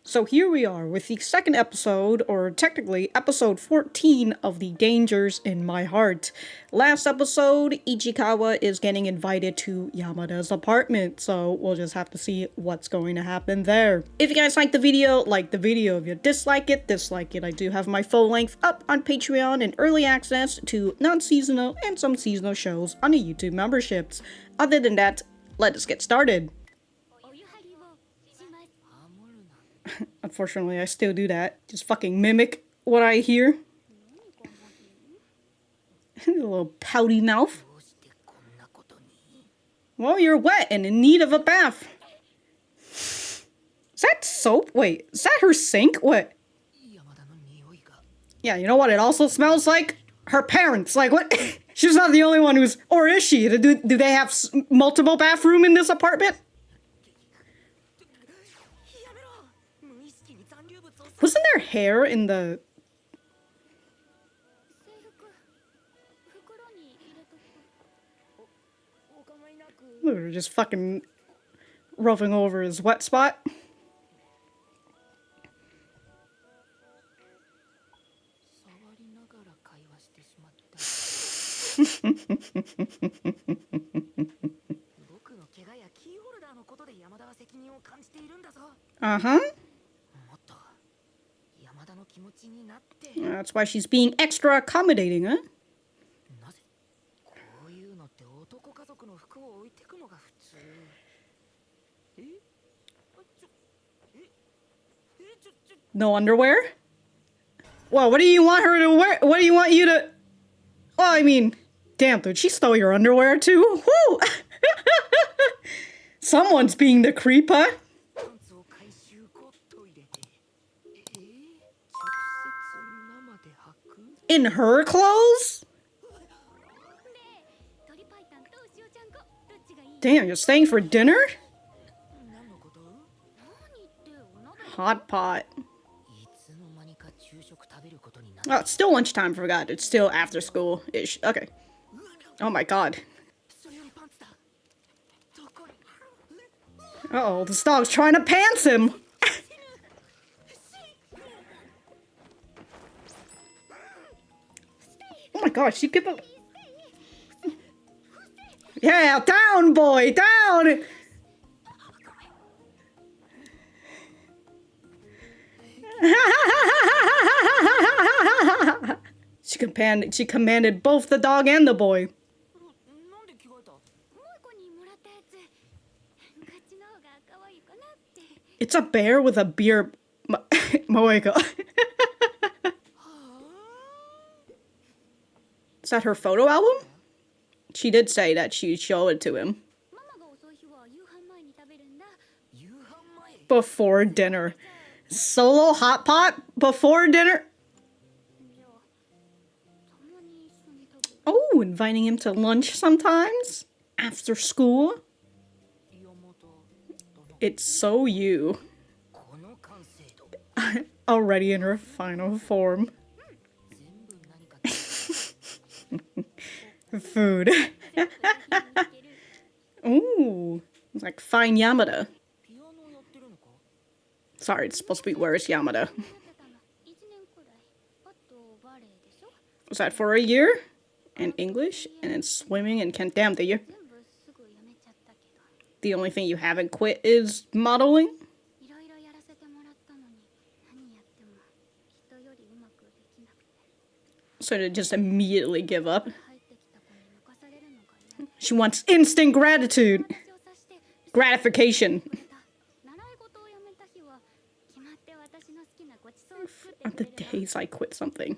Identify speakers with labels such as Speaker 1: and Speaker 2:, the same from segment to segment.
Speaker 1: So here we are with the second episode, or technically episode 14 of The Dangers in My Heart. Last episode, Ichikawa is getting invited to Yamada's apartment, so we'll just have to see what's going to happen there. If you guys like the video, like the video. If you dislike it, dislike it. I do have my full length up on Patreon and early access to non-seasonal and some seasonal shows on the YouTube memberships. Other than that, let us get started. Unfortunately, I still do that. Just fucking mimic what I hear. A little pouty mouth. Well, you're wet and in need of a bath. Is that soap? Wait, is that her sink? What? Yeah, you know what it also smells like? Her parents. Like, what? She's not the only one who's... Or is she? Do they have multiple bathrooms in this apartment? Wasn't there hair in the... Look, they're just fucking roughing over his wet spot. Uh-huh. That's why she's being extra accommodating, huh? No underwear? Well, what do you want her to wear? What do you want you to... Well, I mean, damn, dude, she stole your underwear too? Woo! Someone's being the creep, huh? In her clothes? Damn, you're staying for dinner? Hot pot. Oh, it's still lunchtime, forgot. It's still after school-ish. Okay. Oh my god. Uh-oh, this dog's trying to pants him! Oh my gosh, she give up. Yeah, down, boy, down! She commanded both the dog and the boy. It's a bear with a beer moeka. Is that her photo album? She did say that she'd show it to him. Before dinner. Solo hot pot before dinner? Oh, inviting him to lunch sometimes? After school? It's so you. Already in her final form. Food. Ooh, it's like fine Yamada. Sorry, it's supposed to be where's Yamada. Was that for a year? And English? And then swimming and damn, the only thing you haven't quit is modeling? So to just immediately give up. She wants instant gratitude. Gratification. On the days I quit something.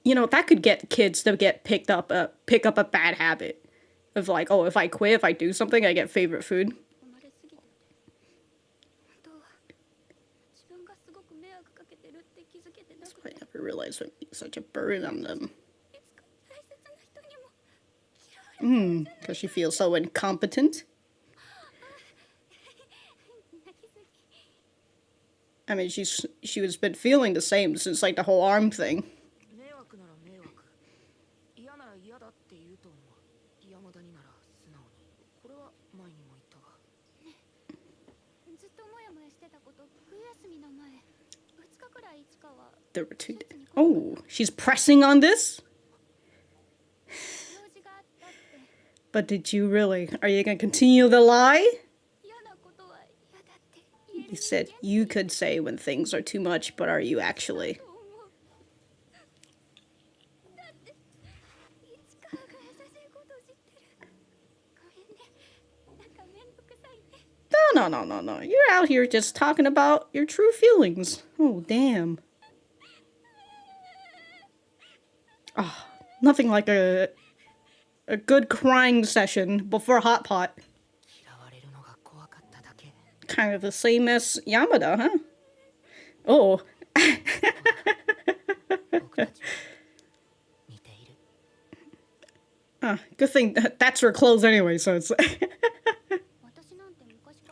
Speaker 1: You know, that could get kids to pick up a bad habit. Of like, oh, if I quit, if I do something, I get favorite food. That's why I never realized what such a burden on them. Because she feels so incompetent. I mean, she was been feeling the same since like the whole arm thing. there were two. Oh, she's pressing on this? But did you really? Are you gonna continue the lie? You said you could say when things are too much, but are you actually? No. You're out here just talking about your true feelings. Oh, damn. Oh, nothing like a good crying session before Hot Pot. Kind of the same as Yamada, huh? Oh. Good thing that's her clothes anyway, so it's...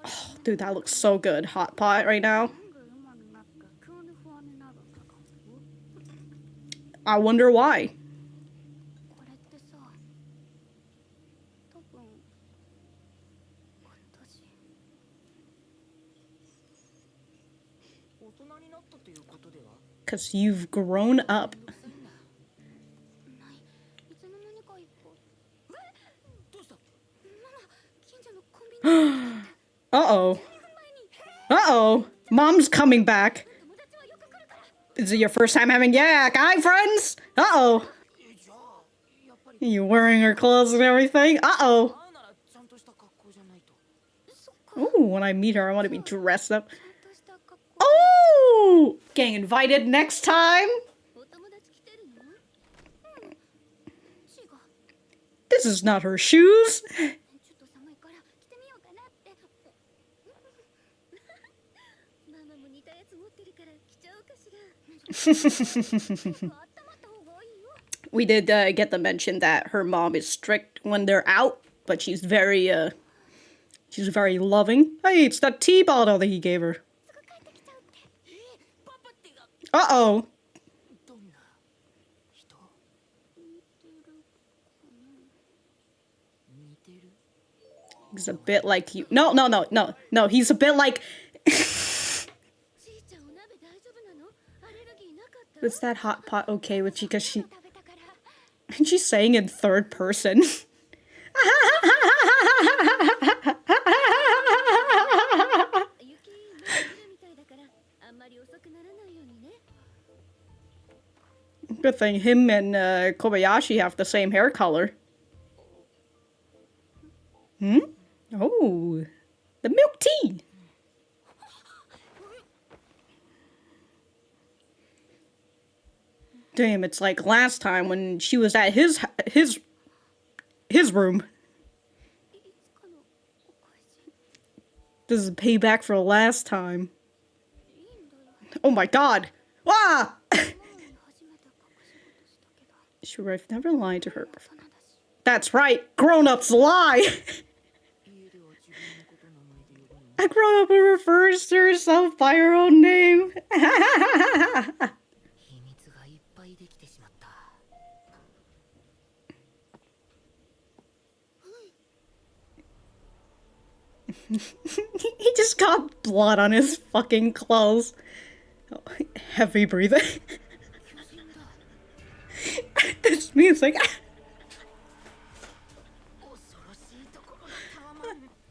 Speaker 1: Oh, dude, that looks so good. Hot Pot right now. I wonder why. Because you've grown up. Uh-oh. Uh-oh. Mom's coming back. Is it your first time having guy friends? Uh-oh. You wearing her clothes and everything? Uh-oh. Ooh, when I meet her, I want to be dressed up. Oh! Getting invited next time? This is not her shoes. We did get the mention that her mom is strict when they're out, but she's very loving. Hey, it's that tea bottle that he gave her. Uh-oh. He's a bit like you. No. He's a bit like... Is that Hot Pot okay with you? Because she... And she's saying in third person. Good thing him and Kobayashi have the same hair color. Hmm? Oh, the milk tea. Damn, it's like last time when she was at his room. This is payback for last time. Oh my god. Ah! Sure, I've never lied to her before. That's right, grown-ups lie! A grown-up who refers to herself by her own name. He just got blood on his fucking clothes. Oh, heavy breathing. This music.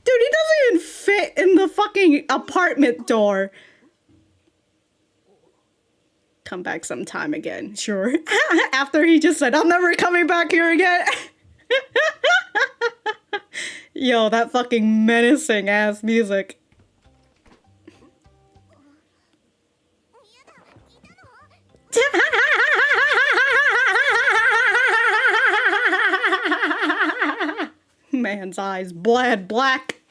Speaker 1: Dude, he doesn't even fit in the fucking apartment door. Come back sometime again, sure. After he just said, I'm never coming back here again. Yo, that fucking menacing ass music. Man's eyes bled black.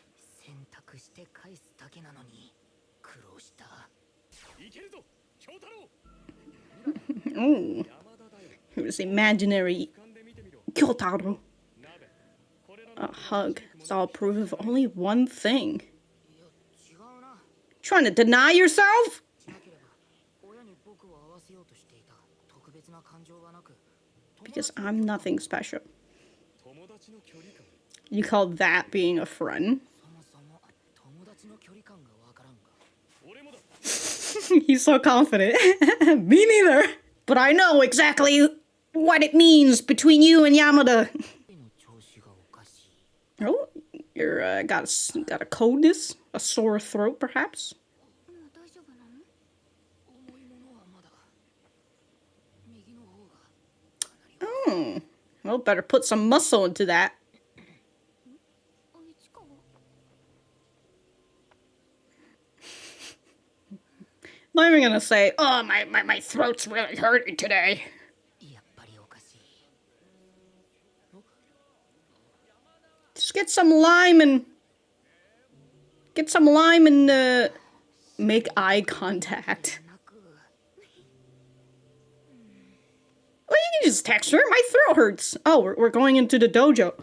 Speaker 1: Ooh. It was imaginary Kyotaro. A hug is all proof of only one thing. Trying to deny yourself? Because I'm nothing special. You call that being a friend? He's so confident. Me neither. But I know exactly what it means between you and Yamada. Oh, you're got a coldness, a sore throat, perhaps. Oh, well, better put some muscle into that. Not even gonna say, oh, my throat's really hurting today. Just get some lime and make eye contact. Well, you can just text her. My throat hurts. Oh, we're going into the dojo.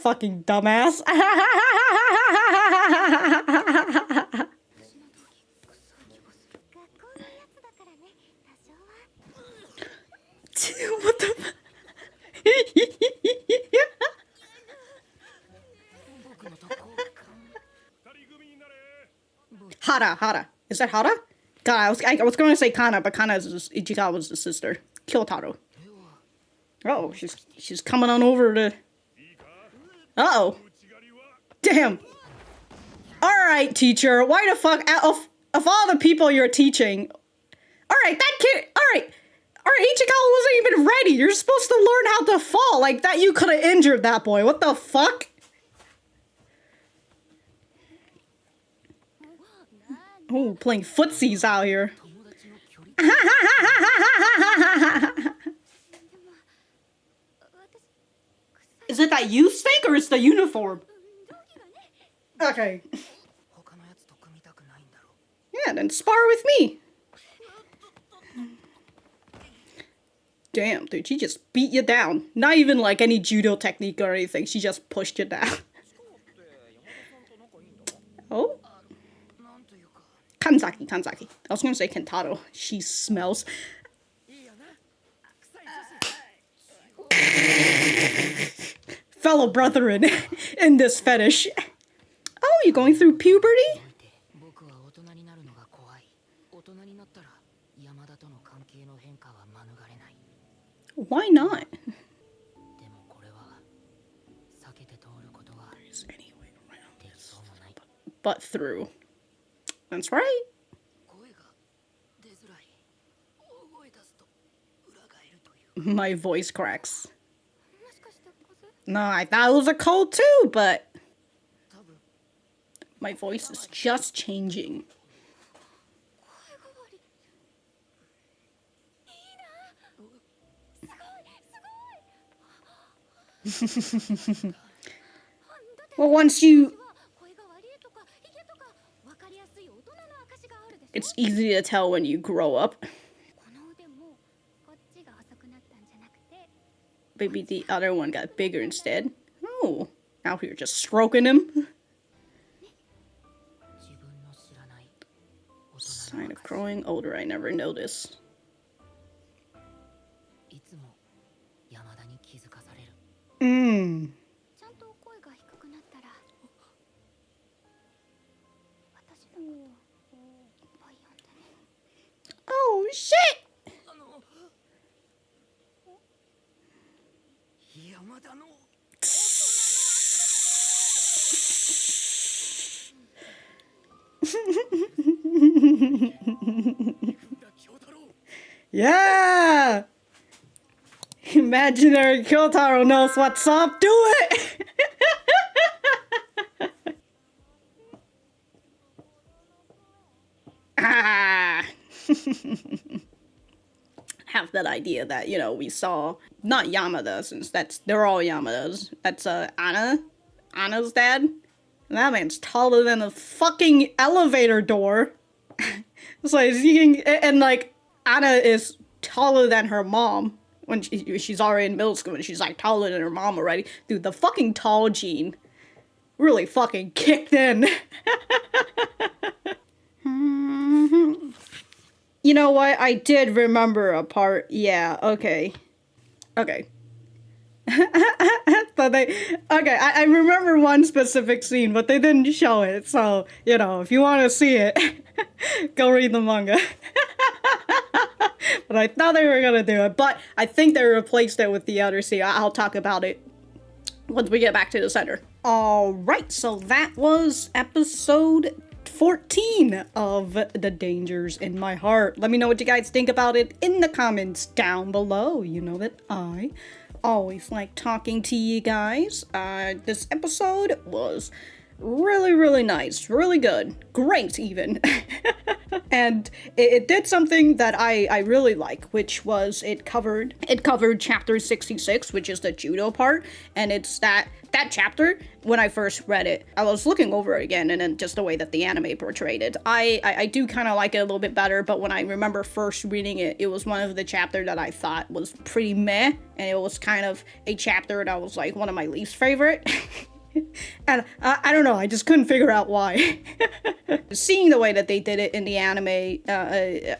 Speaker 1: Fucking dumbass. What the? Hara. Is that Hara? God, I was going to say Kana, but Kana is Ichikawa's the sister. Kyotaro. Oh, she's coming on over to. Uh-oh. Damn. Alright, teacher. Why the fuck? Of all the people you're teaching. Alright, that kid. Alright, Ichikawa wasn't even ready. You're supposed to learn how to fall. Like that, you could have injured that boy. What the fuck? Oh, playing footsies out here. Is it that you stink or is the uniform? Okay. Yeah, then spar with me. Damn, dude, she just beat you down. Not even like any judo technique or anything. She just pushed you down. Oh? Kanzaki. I was gonna say Kentaro. She smells. Fellow brethren in this fetish. Oh, you going through puberty? Why not? There's any way around this but through. That's right. My voice cracks. No, I thought it was a cold too, but my voice is just changing. Well, once you... It's easy to tell when you grow up. Maybe the other one got bigger instead. Oh, now you're just stroking him. Sign of growing older, I never noticed. Oh, shit! Yeah! Imaginary Kyotaro knows what's up. Do it! Ah! Have that idea that, you know, we saw, not Yamada, since they're all Yamadas. That's Anna's dad. And that man's taller than a fucking elevator door. It's like, and like, Anna is taller than her mom when she's already in middle school and she's like taller than her mom already. Dude, the fucking tall gene really fucking kicked in. You know what? I did remember a part. Yeah, okay. The So I remember one specific scene, but they didn't show it. So, you know, if you want to see it, go read the manga. But I thought they were gonna do it, but I think they replaced it with the other scene. I'll talk about it once we get back to the center. Alright, so that was episode 14 of The Dangers in My Heart. Let me know what you guys think about it in the comments down below. You know that I always like talking to you guys. This episode was really nice, really good, great even. And it did something that I really like, which was it covered chapter 66, which is the judo part, and it's that chapter. When I first read it, I was looking over it again, and then just the way that the anime portrayed it, I do kind of like it a little bit better. But when I remember first reading it, it was one of the chapters that I thought was pretty meh, and it was kind of a chapter that was like one of my least favorite. And I don't know, I just couldn't figure out why. Seeing the way that they did it in the anime,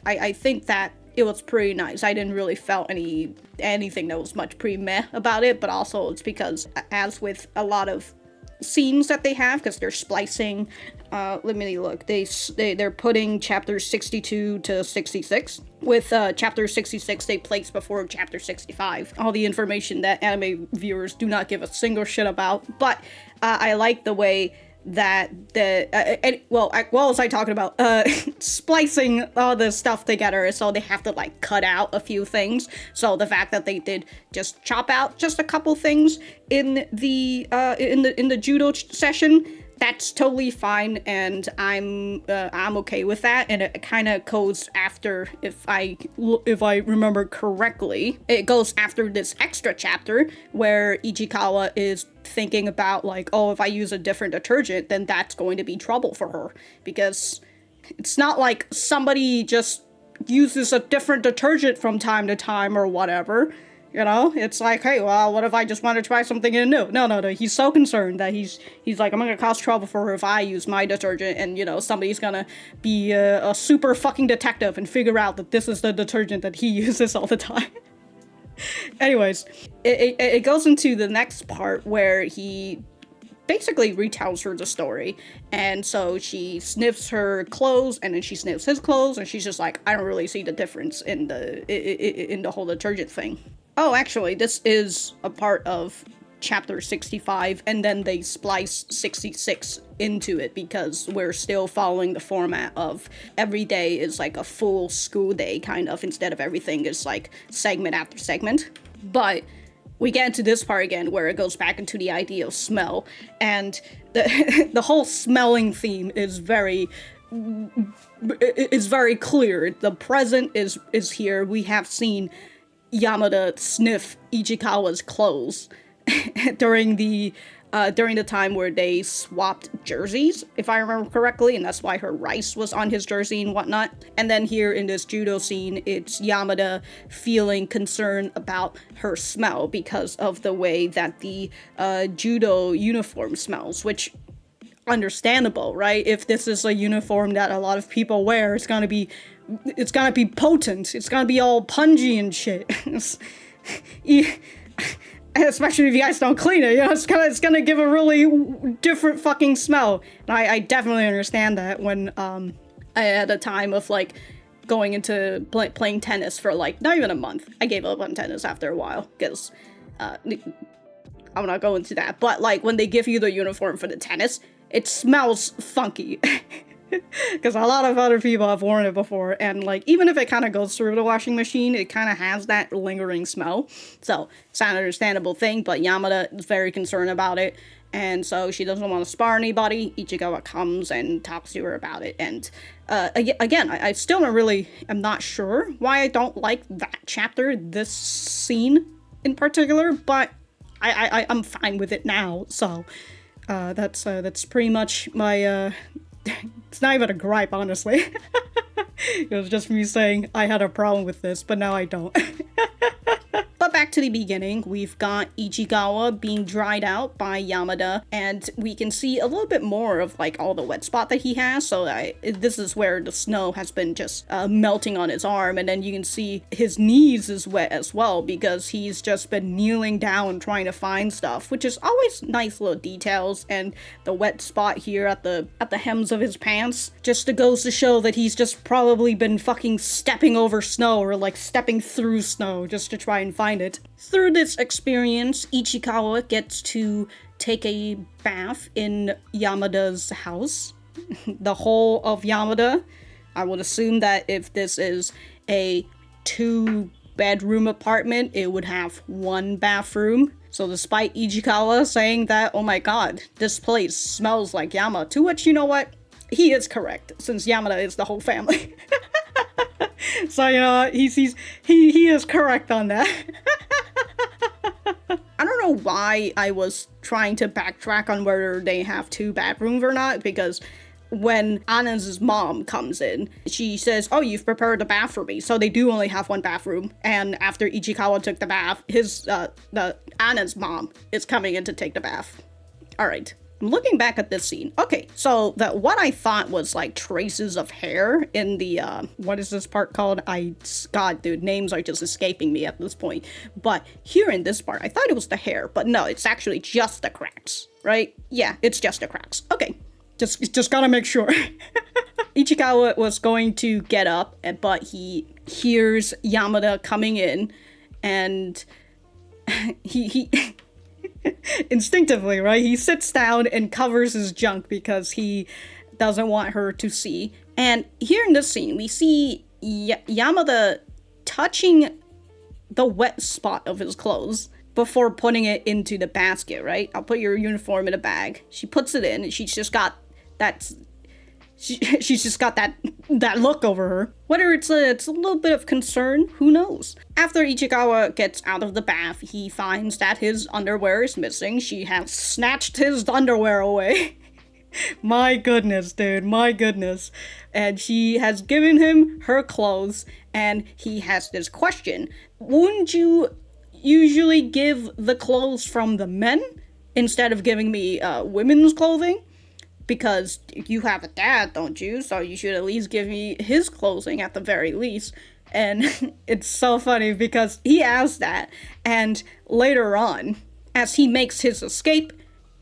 Speaker 1: I think that it was pretty nice. I didn't really felt anything that was much pretty meh about it, but also it's because, as with a lot of scenes that they have, because they're splicing, let me look, they're putting chapters 62 to 66. With chapter 66, they place before chapter 65 all the information that anime viewers do not give a single shit about. But I like the way that what was I talking about? Splicing all the stuff together, so they have to like cut out a few things. So the fact that they did just chop out just a couple things in the judo session, that's totally fine, and I'm okay with that. And it kind of goes after, if I remember correctly, it goes after this extra chapter where Ichikawa is thinking about like, oh, if I use a different detergent, then that's going to be trouble for her, because it's not like somebody just uses a different detergent from time to time or whatever. You know, it's like, hey, well, what if I just want to try something new? No. He's so concerned that he's like, I'm gonna cause trouble for her if I use my detergent, and, you know, somebody's gonna be a super fucking detective and figure out that this is the detergent that he uses all the time. Anyways, it goes into the next part where he basically retells her the story, and so she sniffs her clothes, and then she sniffs his clothes, and she's just like, I don't really see the difference in the whole detergent thing. Oh, actually, this is a part of chapter 65, and then they splice 66 into it, because we're still following the format of every day is like a full school day, kind of, instead of everything is like segment after segment. But we get into this part again where it goes back into the idea of smell, and the whole smelling theme is very clear. The present is here. We have seen Yamada sniff Ichikawa's clothes during the time where they swapped jerseys, if I remember correctly, and that's why her rice was on his jersey and whatnot. And then here in this judo scene, it's Yamada feeling concern about her smell because of the way that the judo uniform smells, which, understandable, right? If this is a uniform that a lot of people wear, it's gonna be potent. It's gonna be all pungent and shit. Especially if you guys don't clean it, you know, it's gonna give a really different fucking smell. And I definitely understand that when I had a time of like going into playing tennis for like not even a month. I gave up on tennis after a while because I'm not going into that. But like when they give you the uniform for the tennis, it smells funky. Because a lot of other people have worn it before, and like even if it kind of goes through the washing machine, it kind of has that lingering smell. So it's an understandable thing, but Yamada is very concerned about it, and so she doesn't want to spar anybody. Ichikawa comes and talks to her about it, and again, I still I'm not sure why I don't like that chapter, this scene in particular, but I'm fine with it now. So that's pretty much my it's not even a gripe, honestly. It was just me saying I had a problem with this, but now I don't. But back back to the beginning, we've got Ichikawa being dried out by Yamada, and we can see a little bit more of like all the wet spot that he has. So this is where the snow has been just melting on his arm, and then you can see his knees is wet as well because he's just been kneeling down trying to find stuff, which is always nice little details. And the wet spot here at the hems of his pants just goes to show that he's just probably been fucking stepping over snow or like stepping through snow just to try and find it. Through this experience, Ichikawa gets to take a bath in Yamada's house. The whole of Yamada. I would assume that if this is a 2-bedroom apartment, it would have 1 bathroom. So despite Ichikawa saying that, oh my god, this place smells like Yama, to which, you know what? He is correct, since Yamada is the whole family. So, you know, he is correct on that. I don't know why I was trying to backtrack on whether they have 2 bathrooms or not, because when Anna's mom comes in, she says, oh, you've prepared a bath for me. So they do only have 1 bathroom. And after Ichikawa took the bath, Anna's mom is coming in to take the bath. All right. I'm looking back at this scene. Okay, so what I thought was like traces of hair in the, what is this part called? God, dude, names are just escaping me at this point. But here in this part, I thought it was the hair, but no, it's actually just the cracks, right? Yeah, it's just the cracks. Okay, just gotta make sure. Ichikawa was going to get up, but he hears Yamada coming in, and he instinctively, right? He sits down and covers his junk because he doesn't want her to see. And here in this scene, we see Yamada touching the wet spot of his clothes before putting it into the basket, right? I'll put your uniform in a bag. She puts it in, and she's just got that look over her. Whether it's a little bit of concern, who knows? After Ichikawa gets out of the bath, he finds that his underwear is missing. She has snatched his underwear away. My goodness, dude, my goodness. And she has given him her clothes, and he has this question. Wouldn't you usually give the clothes from the men instead of giving me women's clothing? Because you have a dad, don't you? So you should at least give me his clothing at the very least. And it's so funny because he asked that, and later on, as he makes his escape,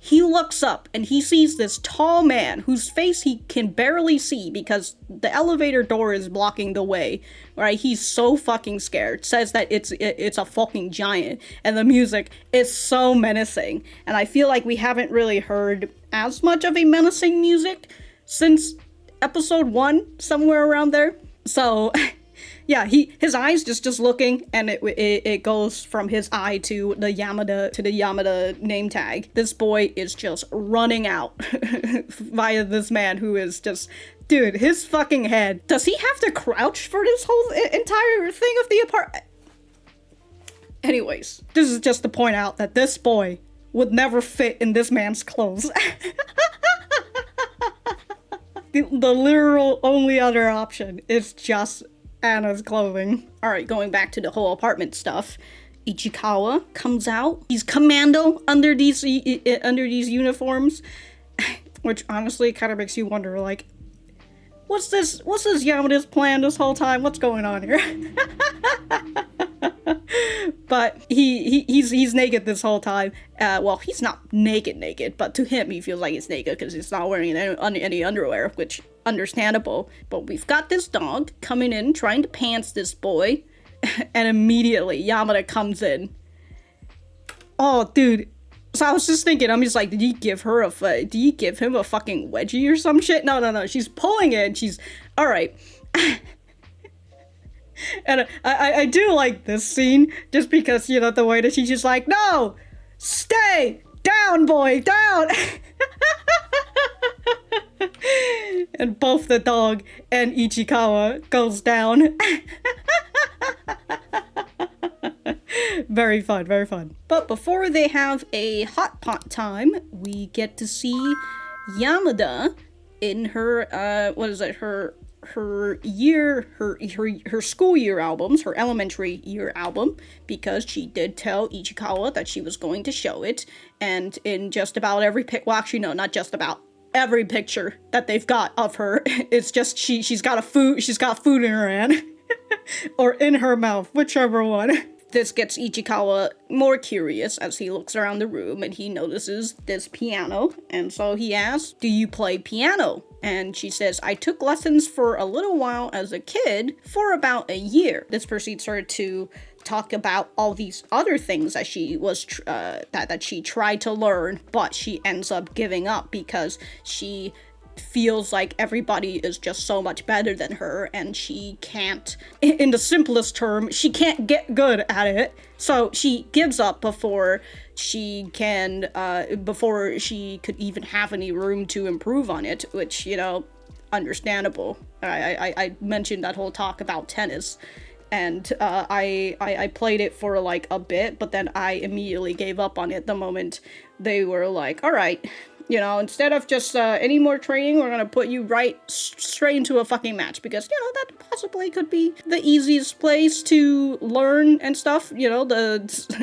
Speaker 1: he looks up and he sees this tall man whose face he can barely see because the elevator door is blocking the way, right? He's so fucking scared. Says that it's a fucking giant, and the music is so menacing. And I feel like we haven't really heard as much of a menacing music since episode 1, somewhere around there. So yeah, his eyes just looking, and it goes from his eye to the Yamada name tag. This boy is just running out via this man who is just, dude, his fucking head. Does he have to crouch for this whole entire thing of the apartment? Anyways, this is just to point out that this boy would never fit in this man's clothes. The literal only other option is just Anna's clothing. Alright, going back to the whole apartment stuff. Ichikawa comes out. He's commando under these uniforms. Which honestly kind of makes you wonder, like, what's this Yamada's plan this whole time? What's going on here? But he's naked this whole time. Well, he's not naked, but to him he feels like he's naked because he's not wearing any underwear, which understandable. But we've got this dog coming in trying to pants this boy, and immediately Yamada comes in. Oh, dude. So I was just thinking, I'm just like, did you give him a fucking wedgie or some shit? No. She's pulling it. She's all right. And I do like this scene just because, you know, the way that she's just like, no, stay down, boy, down. And both the dog and Ichikawa goes down. Very fun, very fun. But before they have a hot pot time, we get to see Yamada in her, her school year albums, her elementary year album, because she did tell Ichikawa that she was going to show it, and in just about every well, actually no, not just about every picture that they've got of her, it's just she's got food in her hand or in her mouth, whichever one. This gets Ichikawa more curious as he looks around the room and he notices this piano, and so he asks, "Do you play piano?" And she says, "I took lessons for a little while as a kid, for about a year." This proceeds her to talk about all these other things that she was that she tried to learn, but she ends up giving up because she feels like everybody is just so much better than her, and she can't, in the simplest term, she can't get good at it. So she gives up before she could even have any room to improve on it, which, you know, understandable. I mentioned that whole talk about tennis, and I played it for like a bit, but then I immediately gave up on it the moment they were like, all right, you know, instead of just any more training, we're gonna put you right straight into a fucking match, because, you know, that possibly could be the easiest place to learn and stuff, you know, I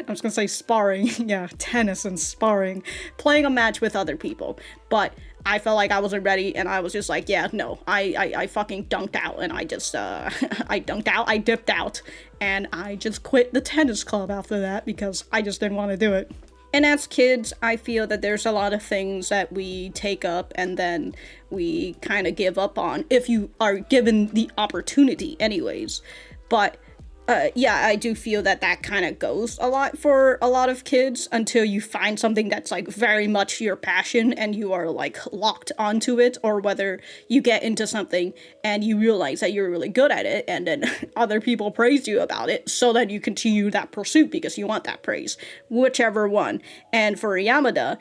Speaker 1: was gonna say sparring, yeah, tennis and sparring, playing a match with other people, but I felt like I wasn't ready, and I was just like, yeah, no, I fucking dunked out, and I just, I dipped out, and I just quit the tennis club after that, because I just didn't want to do it. And as kids, I feel that there's a lot of things that we take up and then we kind of give up on, if you are given the opportunity anyways. But yeah, I do feel that kind of goes a lot for a lot of kids until you find something that's like very much your passion and you are like locked onto it, or whether you get into something and you realize that you're really good at it and then other people praise you about it, so that you continue that pursuit because you want that praise, whichever one. And for Yamada,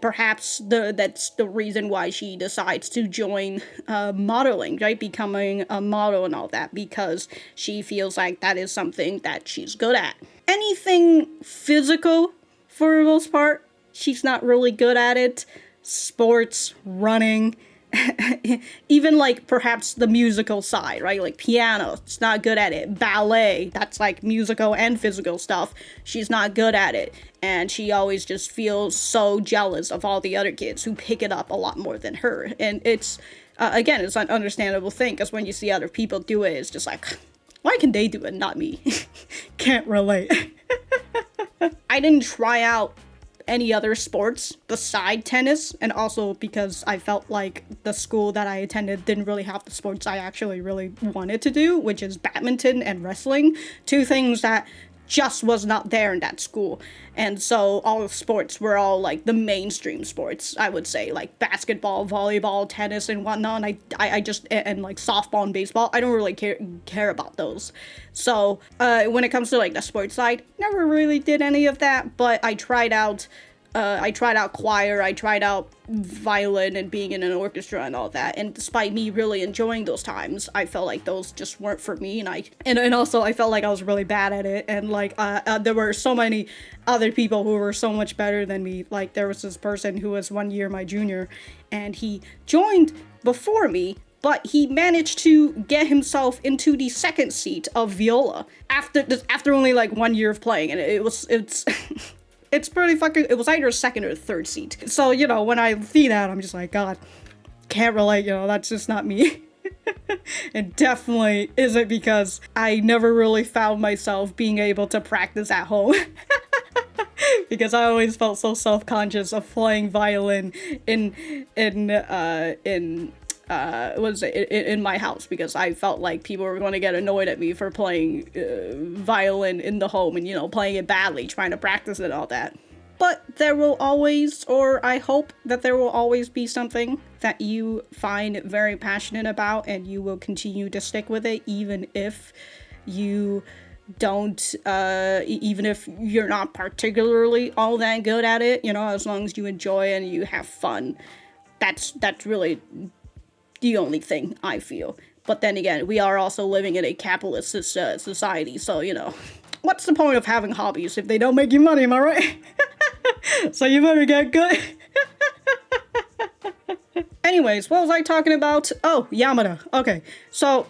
Speaker 1: perhaps that's the reason why she decides to join modeling, right? Becoming a model and all that, because she feels like that is something that she's good at. Anything physical, for the most part, she's not really good at it. Sports, running, even like perhaps the musical side, right? Like piano, it's not good at it. Ballet, that's like musical and physical stuff. She's not good at it. And she always just feels so jealous of all the other kids who pick it up a lot more than her. And it's, again, it's an understandable thing, because when you see other people do it, it's just like, why can they do it, not me? Can't relate. I didn't try out any other sports beside tennis, and also because I felt like the school that I attended didn't really have the sports I actually really wanted to do, which is badminton and wrestling, two things that just was not there in that school. And so all the sports were all like the mainstream sports, I would say, like basketball, volleyball, tennis, and whatnot. And I just, and like softball and baseball, I don't really care about those. So when it comes to like the sports side, never really did any of that, but I tried out choir, I tried out violin and being in an orchestra and all that, and despite me really enjoying those times, I felt like those just weren't for me, and also I felt like I was really bad at it, and like there were so many other people who were so much better than me. Like there was this person who was 1 year my junior, and he joined before me, but he managed to get himself into the second seat of viola after only like 1 year of playing, and it's it's pretty fucking, it was either second or third seat. So, you know, when I see that, I'm just like, God, can't relate, you know, that's just not me. It definitely isn't because I never really found myself being able to practice at home. Because I always felt so self-conscious of playing violin in my house, because I felt like people were going to get annoyed at me for playing violin in the home and, you know, playing it badly, trying to practice it and all that. But there will always, or I hope that there will always be something that you find very passionate about and you will continue to stick with it, even if you don't, even if you're not particularly all that good at it, you know, as long as you enjoy and you have fun. That's really the only thing I feel. But then again, we are also living in a capitalist society, so, you know, what's the point of having hobbies if they don't make you money, am I right? So you better get good. Anyways, what was I talking about? Oh, Yamada. Okay, so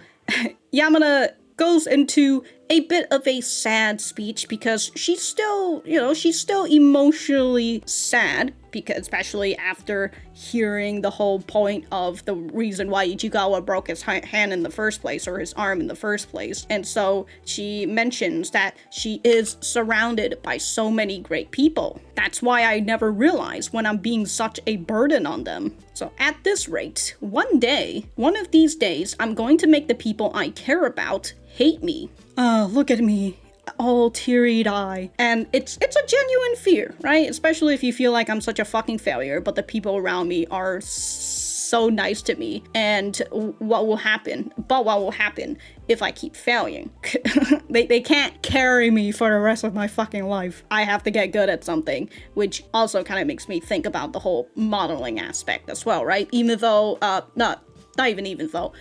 Speaker 1: Yamada goes into a bit of a sad speech because she's still, she's still emotionally sad, because especially after hearing the whole point of the reason why Ichikawa broke his hand in the first place, or his arm in the first place. And so she mentions that she is surrounded by so many great people. That's why I never realized when I'm being such a burden on them. So at this rate, one of these days, I'm going to make the people I care about hate me. Oh, look at me, all teary-eyed eye. And it's a genuine fear, right? Especially if you feel like I'm such a fucking failure, but the people around me are so nice to me. And what will happen if I keep failing? They can't carry me for the rest of my fucking life. I have to get good at something, which also kind of makes me think about the whole modeling aspect as well, right? Even though, not even though,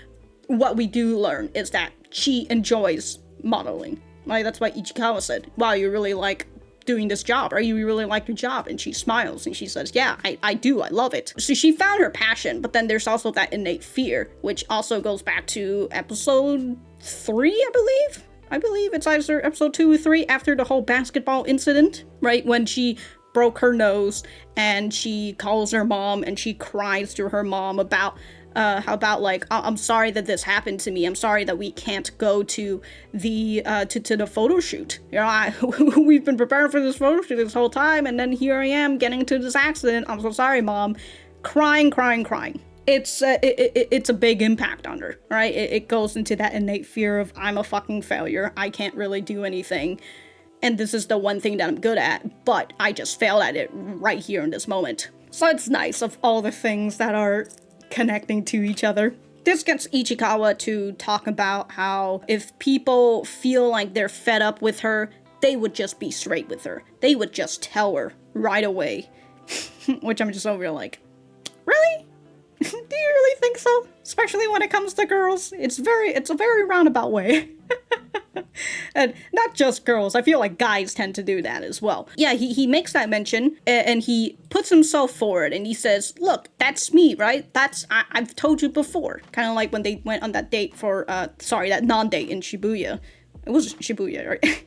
Speaker 1: what we do learn is that she enjoys modeling. Like, that's why Ichikawa said, wow, you really like doing this job, right? You really like your job. And she smiles and she says, yeah, I do. I love it. So she found her passion, but then there's also that innate fear, which also goes back to episode 3, I believe. I believe it's either episode 2 or 3, after the whole basketball incident, right? When she broke her nose and she calls her mom and she cries to her mom about how about, like, I'm sorry that this happened to me. I'm sorry that we can't go to the to the photo shoot. We've been preparing for this photo shoot this whole time, and then here I am getting into this accident. I'm so sorry, mom. Crying. It's a big impact on her, right? It goes into that innate fear of, I'm a fucking failure. I can't really do anything. And this is the one thing that I'm good at, but I just failed at it right here in this moment. So it's nice of all the things that are connecting to each other. This gets Ichikawa to talk about how if people feel like they're fed up with her, they would just be straight with her. They would just tell her right away. Which I'm just over like, really? Do you really think so? Especially when it comes to girls. It's a very roundabout way. And not just girls, I feel like guys tend to do that as well. Yeah, he makes that mention, and he puts himself forward, and he says, look, that's me, right? I've told you before. Kind of like when they went on that date that non-date in Shibuya. It was Shibuya, right?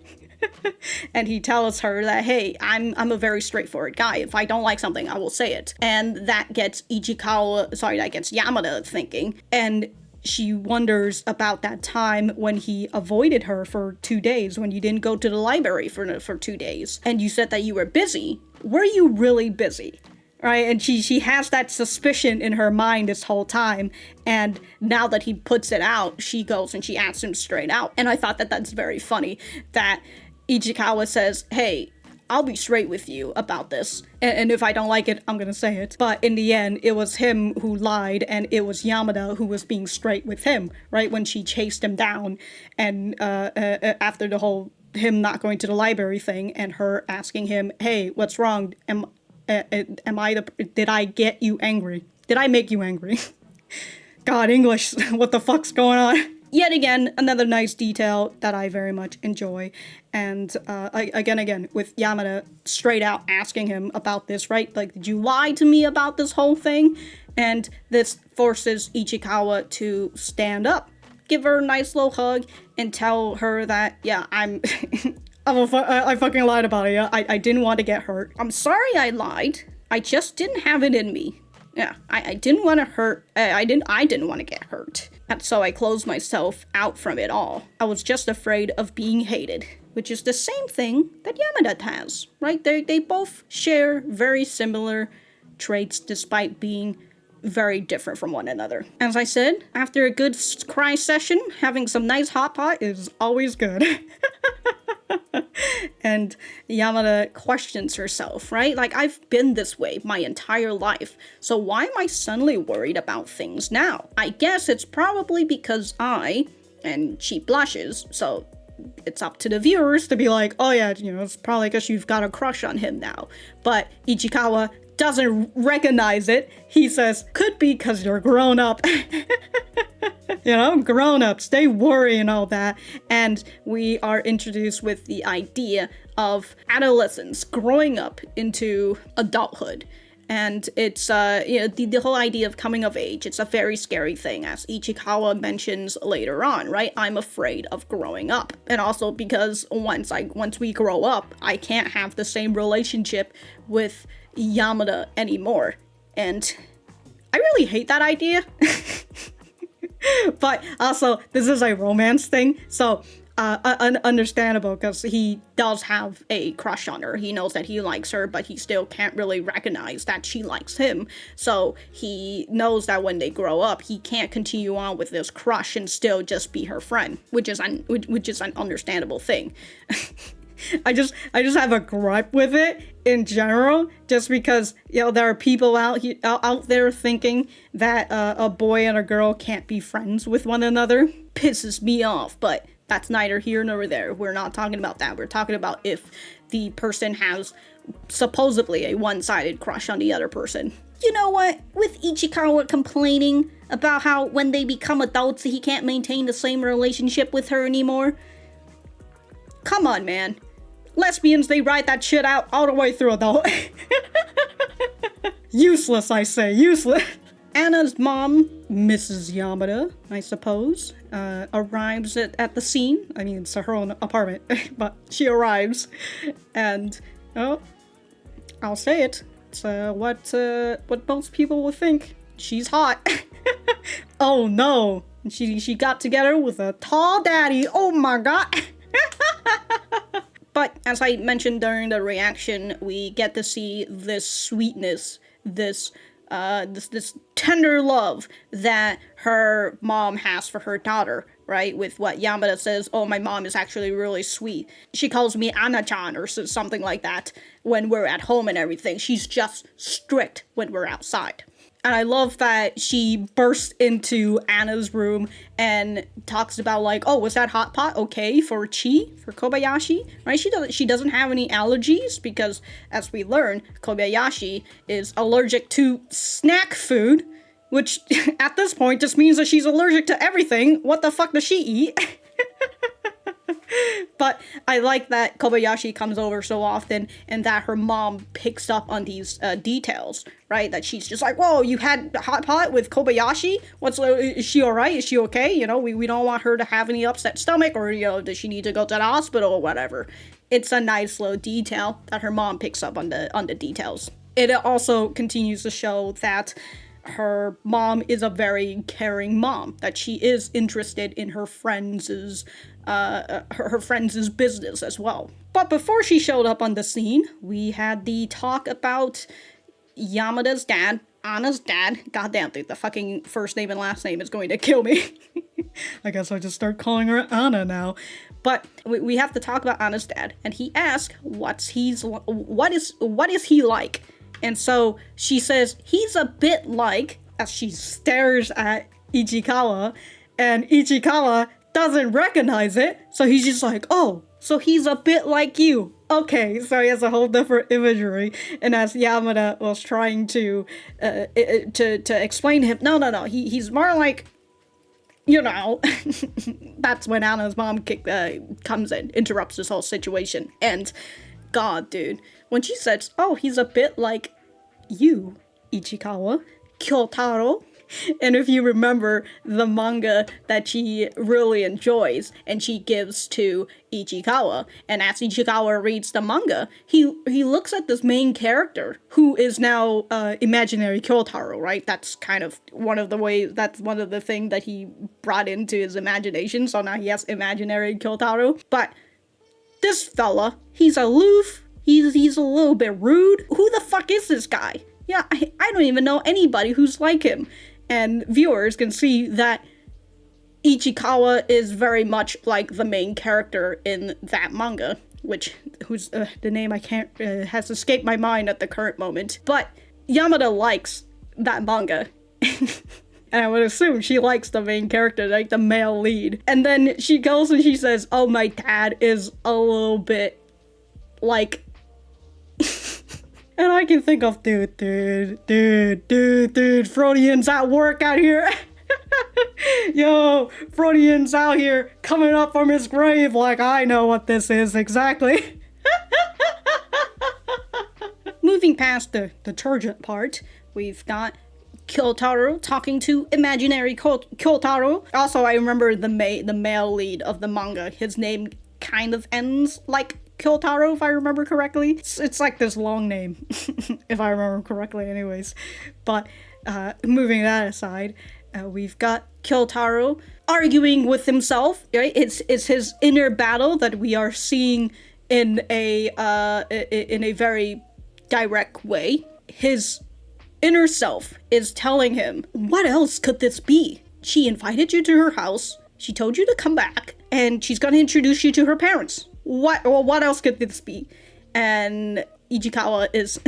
Speaker 1: And he tells her that, hey, I'm a very straightforward guy. If I don't like something, I will say it. And that gets Yamada thinking, and she wonders about that time when he avoided her for 2 days, when you didn't go to the library for 2 days. And you said that you were busy. Were you really busy? Right? And she has that suspicion in her mind this whole time. And now that he puts it out, she goes and she asks him straight out. And I thought that that's very funny that Ichikawa says, hey, I'll be straight with you about this. And if I don't like it, I'm gonna say it. But in the end, it was him who lied, and it was Yamada who was being straight with him, right? When she chased him down, and after the whole him not going to the library thing, and her asking him, hey, what's wrong? Did I get you angry? Did I make you angry? God, English, what the fuck's going on? Yet again, another nice detail that I very much enjoy. And again, with Yamada straight out asking him about this, right? Like, did you lie to me about this whole thing? And this forces Ichikawa to stand up, give her a nice little hug, and tell her that, yeah, I fucking lied about it. Yeah, I didn't want to get hurt. I'm sorry I lied. I just didn't have it in me. Yeah, I didn't want to hurt. I didn't want to get hurt. And so I closed myself out from it all. I was just afraid of being hated, which is the same thing that Yamada has, right? They both share very similar traits despite being very different from one another. As I said, after a good cry session, having some nice hot pot is always good. And Yamada questions herself, right? Like, I've been this way my entire life, so why am I suddenly worried about things now? I guess it's probably because and she blushes, so it's up to the viewers to be like, oh yeah, it's probably because you've got a crush on him now. But Ichikawa doesn't recognize it. He says, could be because you're grown up. Grown-ups, they worry and all that. And we are introduced with the idea of adolescence growing up into adulthood. And it's, the whole idea of coming of age. It's a very scary thing, as Ichikawa mentions later on, right? I'm afraid of growing up. And also because once we grow up, I can't have the same relationship with Yamada anymore. And I really hate that idea. But also, this is a romance thing, so understandable, because he does have a crush on her. He knows that he likes her, but he still can't really recognize that she likes him. So he knows that when they grow up, he can't continue on with this crush and still just be her friend, which is an understandable thing. I just have a gripe with it in general, just because, there are people out there thinking that a boy and a girl can't be friends with one another. Pisses me off, but that's neither here nor there. We're not talking about that. We're talking about if the person has supposedly a one-sided crush on the other person. You know what? With Ichikawa complaining about how when they become adults, he can't maintain the same relationship with her anymore. Come on, man. Lesbians, they ride that shit out all the way through, though. Useless, I say, useless. Anna's mom, Mrs. Yamada, I suppose, arrives at the scene. I mean, it's her own apartment, but she arrives. And, I'll say it. It's what most people will think. She's hot. Oh no. She got together with a tall daddy. Oh my god. But as I mentioned during the reaction, we get to see this sweetness, this tender love that her mom has for her daughter, right? With what Yamada says, oh, my mom is actually really sweet. She calls me Anna-chan or something like that when we're at home and everything. She's just strict when we're outside. And I love that she bursts into Anna's room and talks about like, oh, was that hot pot okay for Kobayashi, right? She doesn't have any allergies because, as we learn, Kobayashi is allergic to snack food, which at this point just means that she's allergic to everything. What the fuck does she eat? But I like that Kobayashi comes over so often and that her mom picks up on these details, right? That she's just like, whoa, you had hot pot with Kobayashi? Is she alright? Is she okay? We don't want her to have any upset stomach, or, does she need to go to the hospital or whatever. It's a nice little detail that her mom picks up on the details. It also continues to show that her mom is a very caring mom, that she is interested in her friends' business as well. But before she showed up on the scene, we had the talk about Yamada's dad, Anna's dad. Goddamn, dude, the fucking first name and last name is going to kill me. I guess I'll just start calling her Anna now. But we have to talk about Anna's dad, and he asks, what is he like? And so she says, he's a bit like, as she stares at Ichikawa, and Ichikawa doesn't recognize it, so he's just like, oh, so he's a bit like you. Okay, so he has a whole different imagery, and as Yamada was trying to explain to him, no, he's more like, that's when Anna's mom comes in, interrupts this whole situation, and God, dude, when she says, oh, he's a bit like you, Ichikawa, Kyotaro. And if you remember the manga that she really enjoys and she gives to Ichikawa, and as Ichikawa reads the manga, he looks at this main character who is now imaginary Kyotaro, right? That's kind of one of the things that he brought into his imagination, so now he has imaginary Kyotaro. But this fella, he's aloof, he's a little bit rude. Who the fuck is this guy? Yeah, I don't even know anybody who's like him. And viewers can see that Ichikawa is very much like the main character in that manga, whose the name I can't has escaped my mind at the current moment. But Yamada likes that manga. And I would assume she likes the main character, like the male lead. And then she goes and she says, oh, my dad is a little bit like... And I can think of, dude, Freudians at work out here. Yo, Freudians out here coming up from his grave like I know what this is exactly. Moving moving past the detergent part, we've got Kyotaro talking to imaginary Kyotaro. Also, I remember the male lead of the manga. His name kind of ends like Kyotaro, if I remember correctly. It's like this long name, if I remember correctly anyways. But moving that aside, we've got Kyotaro arguing with himself, right? It's his inner battle that we are seeing in a very direct way. His inner self is telling him, what else could this be? She invited you to her house, she told you to come back, and she's gonna introduce you to her parents. What else could this be? And Ichikawa is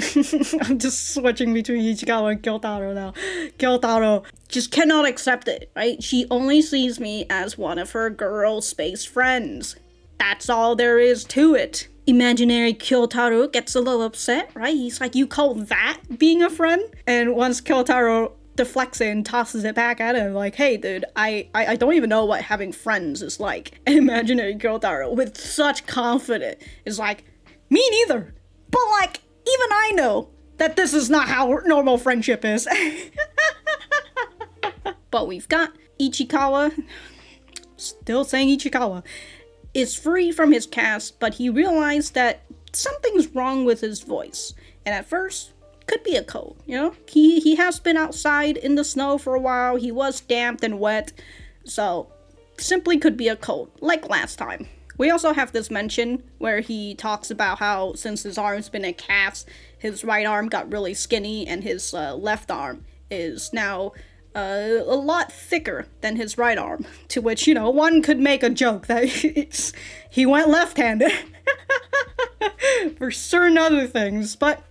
Speaker 1: I'm just switching between Ichikawa and Kyotaro now. Kyotaro just cannot accept it, right? She only sees me as one of her girl space friends. That's all there is to it. Imaginary Kyotaro gets a little upset, right? He's like, you call that being a friend? And once Kyotaro deflects it and tosses it back at him, like, hey dude, I don't even know what having friends is like. And Imaginary Kyotaro, with such confidence, is like, me neither. But like, even I know that this is not how normal friendship is. But we've got Ichikawa, still saying Ichikawa, is free from his cast, but he realized that something's wrong with his voice. And at first, could be a cold, you know? He has been outside in the snow for a while, he was damp and wet, so simply could be a cold, like last time. We also have this mention where he talks about how since his arm's been in cast, his right arm got really skinny and his left arm is now a lot thicker than his right arm. To which, you know, one could make a joke that he went left-handed for certain other things, but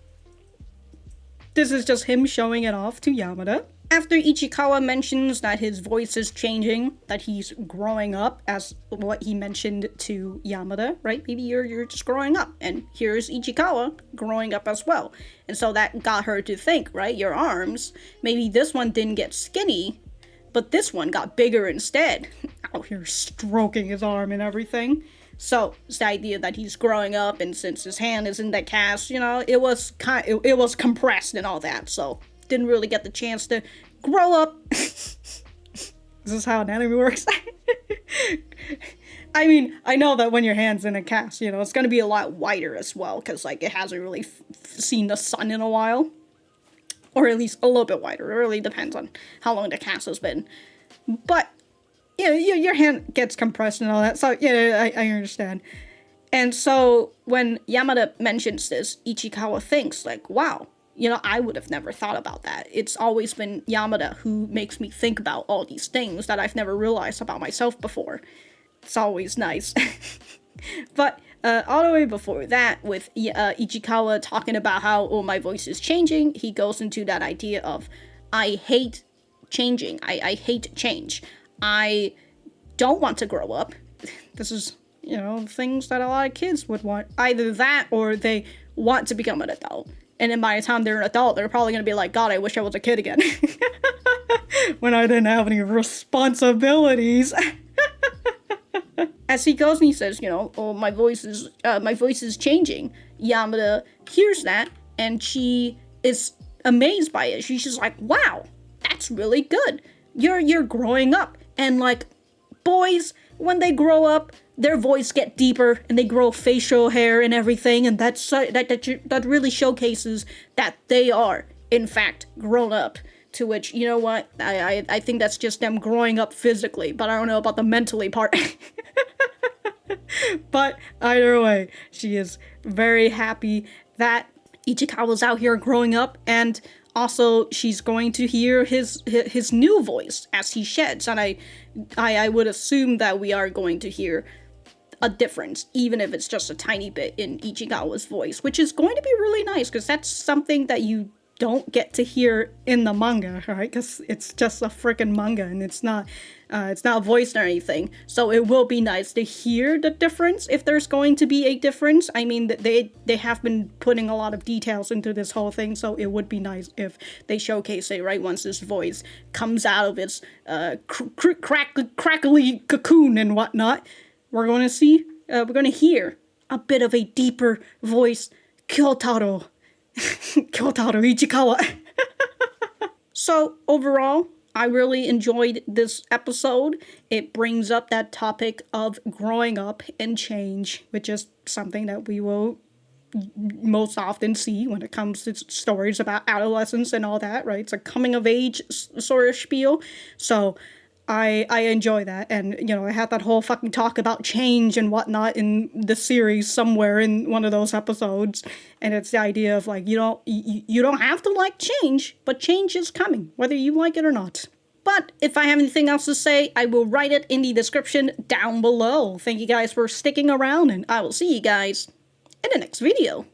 Speaker 1: this is just him showing it off to Yamada. After Ichikawa mentions that his voice is changing, that he's growing up, as what he mentioned to Yamada, right? Maybe you're just growing up, and here's Ichikawa growing up as well. And so that got her to think, right? Your arms, maybe this one didn't get skinny, but this one got bigger instead. Out here stroking his arm and everything. So it's the idea that he's growing up, and since his hand is in that cast, you know, it was compressed and all that, so didn't really get the chance to grow up. Is this how anatomy works? I mean, I know that when your hand's in a cast, you know, it's gonna be a lot wider as well, because, like, it hasn't really seen the sun in a while. Or at least a little bit wider. It really depends on how long the cast has been. But, yeah, your hand gets compressed and all that, so, yeah, I understand. And so, when Yamada mentions this, Ichikawa thinks, like, wow, you know, I would have never thought about that. It's always been Yamada who makes me think about all these things that I've never realized about myself before. It's always nice. But all the way before that, with Ichikawa talking about how, oh, my voice is changing, he goes into that idea of, I hate changing. I hate change. I don't want to grow up. This is, you know, things that a lot of kids would want. Either that or they want to become an adult. And then by the time they're an adult, they're probably going to be like, God, I wish I was a kid again. When I didn't have any responsibilities. As he goes and he says, you know, oh, my voice is changing. Yamada hears that, and she is amazed by it. She's just like, wow, that's really good. You're growing up. And, like, boys, when they grow up, their voice get deeper and they grow facial hair and everything, and that really showcases that they are, in fact, grown up. To which, you know what, I think that's just them growing up physically, but I don't know about the mentally part. But either way, she is very happy that Ichikawa's out here growing up, and also she's going to hear his new voice as he sheds, and I would assume that we are going to hear a difference, even if it's just a tiny bit in Ichikawa's voice, which is going to be really nice, because that's something that you don't get to hear in the manga, right? Because it's just a freaking manga, and it's not voiced or anything. So it will be nice to hear the difference, if there's going to be a difference. I mean, they have been putting a lot of details into this whole thing, so it would be nice if they showcase it, right? Once this voice comes out of its crackly cocoon and whatnot, we're going to hear a bit of a deeper voice, Kyotaro. Kyotaro Ichikawa. So overall, I really enjoyed this episode. It brings up that topic of growing up and change, which is something that we will most often see when it comes to stories about adolescence and all that, right? It's a coming of age sort of spiel. So I enjoy that. And, you know, I had that whole fucking talk about change and whatnot in the series somewhere in one of those episodes. And it's the idea of like, you don't have to like change, but change is coming, whether you like it or not. But if I have anything else to say, I will write it in the description down below. Thank you guys for sticking around, and I will see you guys in the next video.